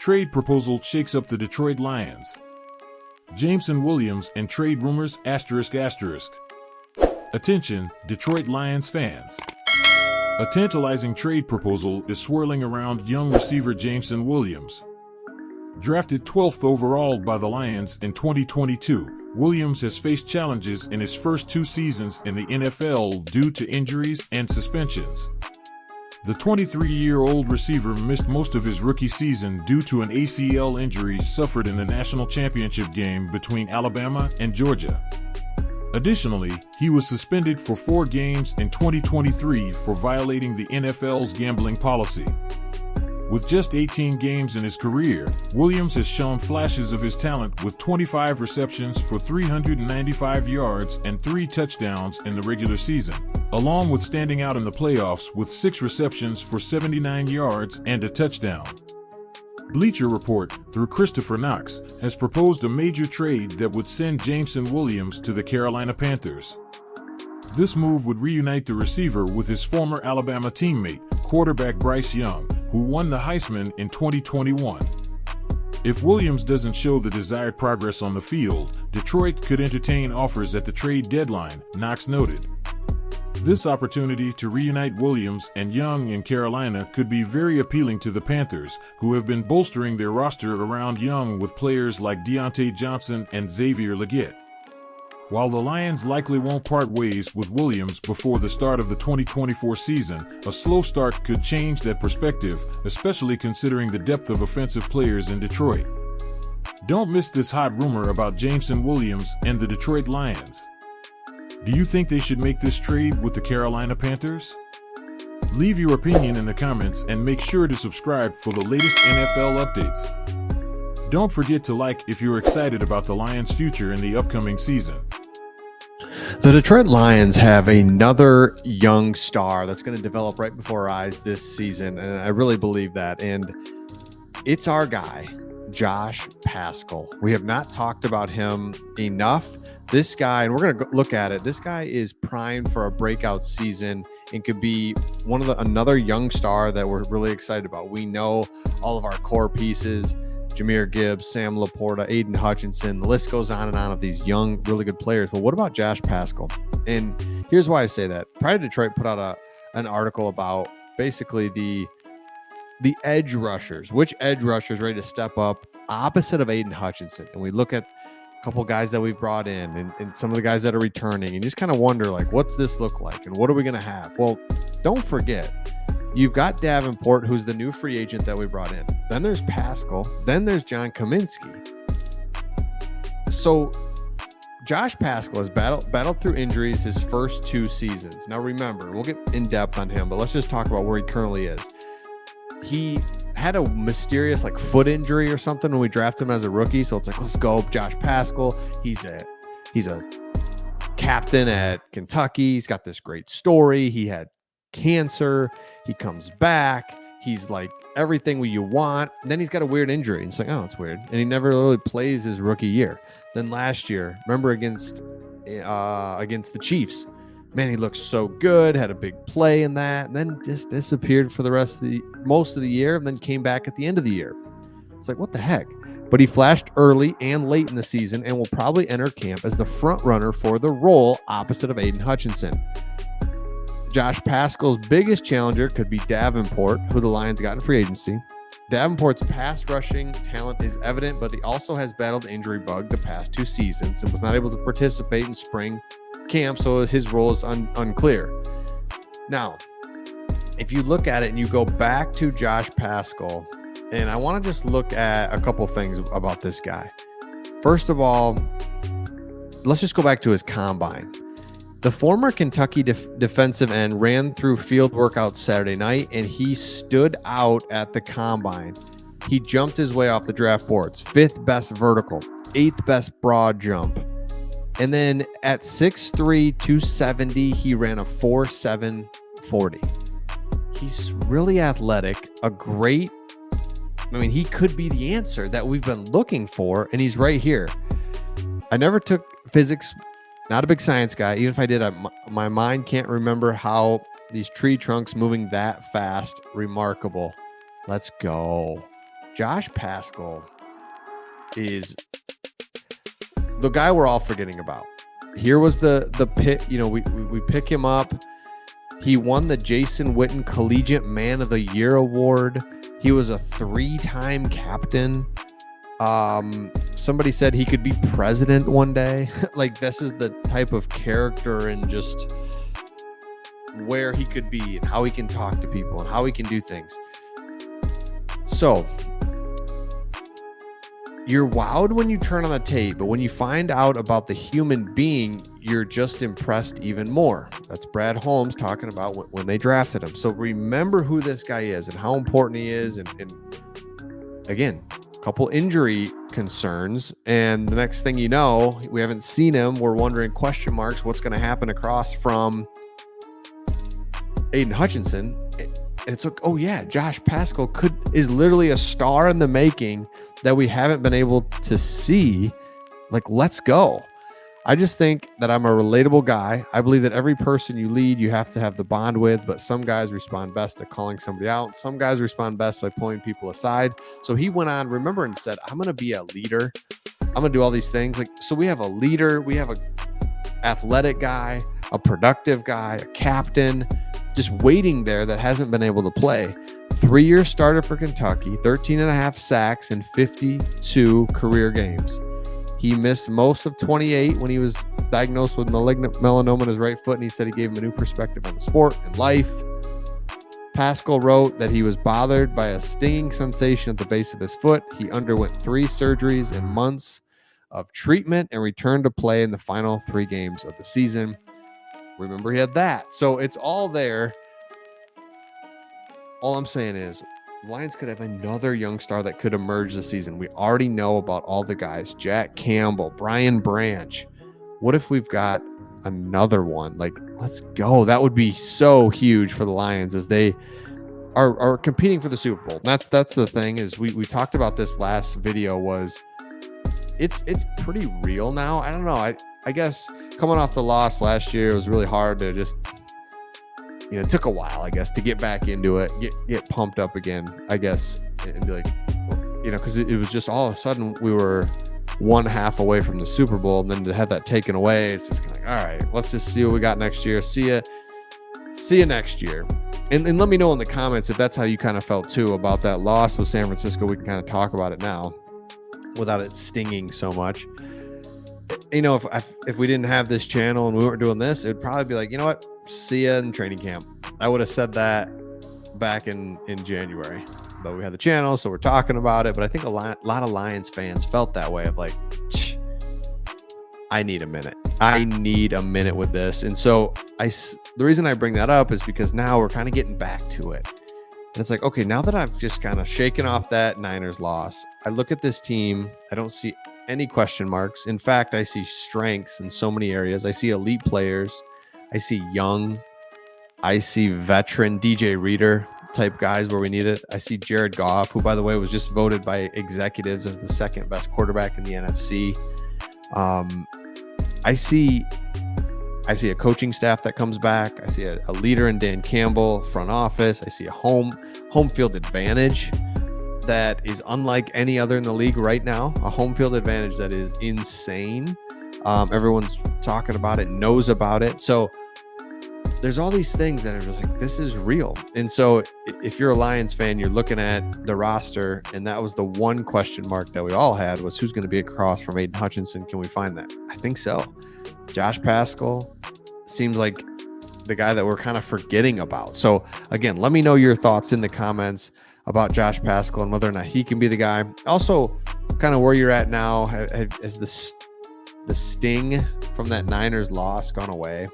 Trade proposal shakes up the Detroit Lions. Jameson Williams and trade rumors ***. Attention, Detroit Lions fans. A tantalizing trade proposal is swirling around young receiver Jameson Williams. Drafted 12th overall by the Lions in 2022, Williams has faced challenges in his first 2 seasons in the NFL due to injuries and suspensions. The 23-year-old receiver missed most of his rookie season due to an ACL injury suffered in the national championship game between Alabama and Georgia. Additionally, he was suspended for 4 games in 2023 for violating the NFL's gambling policy. With just 18 games in his career, Williams has shown flashes of his talent with 25 receptions for 395 yards and 3 touchdowns in the regular season, along with standing out in the playoffs with 6 receptions for 79 yards and a touchdown. Bleacher Report, through Christopher Knox, has proposed a major trade that would send Jameson Williams to the Carolina Panthers. This move would reunite the receiver with his former Alabama teammate, quarterback Bryce Young, who won the Heisman in 2021. If Williams doesn't show the desired progress on the field, Detroit could entertain offers at the trade deadline, Knox noted. This opportunity to reunite Williams and Young in Carolina could be very appealing to the Panthers, who have been bolstering their roster around Young with players like Deontay Johnson and Xavier Legette. While the Lions likely won't part ways with Williams before the start of the 2024 season, a slow start could change that perspective, especially considering the depth of offensive players in Detroit. Don't miss this hot rumor about Jameson Williams and the Detroit Lions. Do you think they should make this trade with the Carolina Panthers? Leave your opinion in the comments and make sure to subscribe for the latest NFL updates. Don't forget to like if you're excited about the Lions' future in the upcoming season. The Detroit Lions have another young star that's going to develop right before our eyes this season, and I really believe that. And it's our guy, Josh Paschal. We have not talked about him enough. This guy, and we're going to look at it, this guy is primed for a breakout season and could be another young star that we're really excited about. We know all of our core pieces, Jahmyr Gibbs, Sam Laporta, Aiden Hutchinson, the list goes on and on of these young, really good players. But what about Josh Paschal? And here's why I say that. Pride of Detroit put out an article about basically the edge rushers, which edge rushers ready to step up opposite of Aiden Hutchinson. And we look at a couple guys that we've brought in and some of the guys that are returning, and you just kind of wonder, like, what's this look like and what are we going to have? Well, don't forget, you've got Davenport, who's the new free agent that we brought in. Then there's Paschal. Then there's John Kaminsky. So Josh Paschal has battled through injuries his first 2 seasons. Now remember, we'll get in depth on him, but let's just talk about where he currently is. He had a mysterious foot injury or something when we drafted him as a rookie. So it's like, let's go, Josh Paschal. He's a captain at Kentucky. He's got this great story. He had cancer. He comes back. He's like everything you want. And then he's got a weird injury. And it's like, oh, that's weird. And he never really plays his rookie year. Then last year, remember against the Chiefs, man, he looked so good, had a big play in that, and then just disappeared for most of the year, and then came back at the end of the year. It's like, what the heck? But he flashed early and late in the season and will probably enter camp as the front runner for the role opposite of Aiden Hutchinson. Josh Paschal's biggest challenger could be Davenport, who the Lions got in free agency. Davenport's pass rushing talent is evident, but he also has battled the injury bug the past 2 seasons and was not able to participate in spring camp, so his role is unclear. Now, if you look at it and you go back to Josh Paschal, and I want to just look at a couple things about this guy. First of all, let's just go back to his combine. The former Kentucky defensive end ran through field workouts Saturday night, and he stood out at the combine. He jumped his way off the draft boards. 5th best vertical, 8th best broad jump. And then at 6'3", 270, he ran a 4.7 40. He's really athletic, he could be the answer that we've been looking for, and he's right here. I never took physics, not a big science guy. Even if I did, my mind can't remember how these tree trunks moving that fast. Remarkable. Let's go. Josh Pascal is the guy we're all forgetting about. Here was the pit. You know, we pick him up. He won the Jason Witten Collegiate Man of the Year award. He was a 3-time captain. Somebody said he could be president one day. Like, this is the type of character and just where he could be and how he can talk to people and how he can do things. So you're wowed when you turn on the tape, but when you find out about the human being, you're just impressed even more. That's Brad Holmes talking about when they drafted him. So remember who this guy is and how important he is. And again, a couple injury concerns. And the next thing you know, we haven't seen him. We're wondering question marks, what's going to happen across from Aiden Hutchinson. And it's like, oh yeah, Josh Pascal is literally a star in the making that we haven't been able to see. Like, let's go. I just think that I'm a relatable guy. I believe that every person you lead, you have to have the bond with, but some guys respond best to calling somebody out. Some guys respond best by pulling people aside. So he went on, remember, and said, I'm going to be a leader. I'm going to do all these things. Like, so we have a leader, we have a athletic guy, a productive guy, a captain, just waiting there that hasn't been able to play. 3-year starter for Kentucky, 13.5 sacks in 52 career games. He missed most of 28 when he was diagnosed with malignant melanoma in his right foot, and he said he gave him a new perspective on the sport and life. Pascal wrote that he was bothered by a stinging sensation at the base of his foot. He underwent 3 surgeries and months of treatment and returned to play in the final 3 games of the season. Remember, he had that. So it's all there. All I'm saying is, Lions could have another young star that could emerge this season. We already know about all the guys. Jack Campbell, Brian Branch. What if we've got another one? Like, let's go. That would be so huge for the Lions as they are competing for the Super Bowl. That's the thing, is we talked about this last video, was it's pretty real now. I don't know. I guess coming off the loss last year, it was really hard to just, you know, it took a while, I guess, to get back into it, get pumped up again, I guess, and be like, you know, because it was just all of a sudden we were 1 half away from the Super Bowl, and then to have that taken away, it's just kind of like, all right, let's just see what we got next year. See ya next year. And let me know in the comments if that's how you kind of felt too about that loss with San Francisco. We can kind of talk about it now without it stinging so much. You know, if we didn't have this channel and we weren't doing this, it would probably be like, you know what? See ya in training camp. I would have said that back in January, but we had the channel, so we're talking about it. But I think a lot of Lions fans felt that way of like, I need a minute. I need a minute with this. And so the reason I bring that up is because now we're kind of getting back to it. And it's like, okay, now that I've just kind of shaken off that Niners loss, I look at this team, I don't see any question marks. In fact, I see strengths in so many areas. I see elite players. I see young. I see veteran DJ Reader type guys where we need it. I see Jared Goff, who, by the way, was just voted by executives as the 2nd best quarterback in the NFC. I see a coaching staff that comes back. I see a leader in Dan Campbell, front office. I see a home field advantage that is unlike any other in the league right now. A home field advantage that is insane. Everyone's talking about it, knows about it. So there's all these things that are just like, this is real. And so if you're a Lions fan, you're looking at the roster, and that was the one question mark that we all had, was who's going to be across from Aiden Hutchinson. Can we find that? I think so. Josh Pascal seems like the guy that we're kind of forgetting about. So again, let me know your thoughts in the comments about Josh Pascal and whether or not he can be the guy. Also, kind of where you're at now. Has the sting from that Niners loss gone away?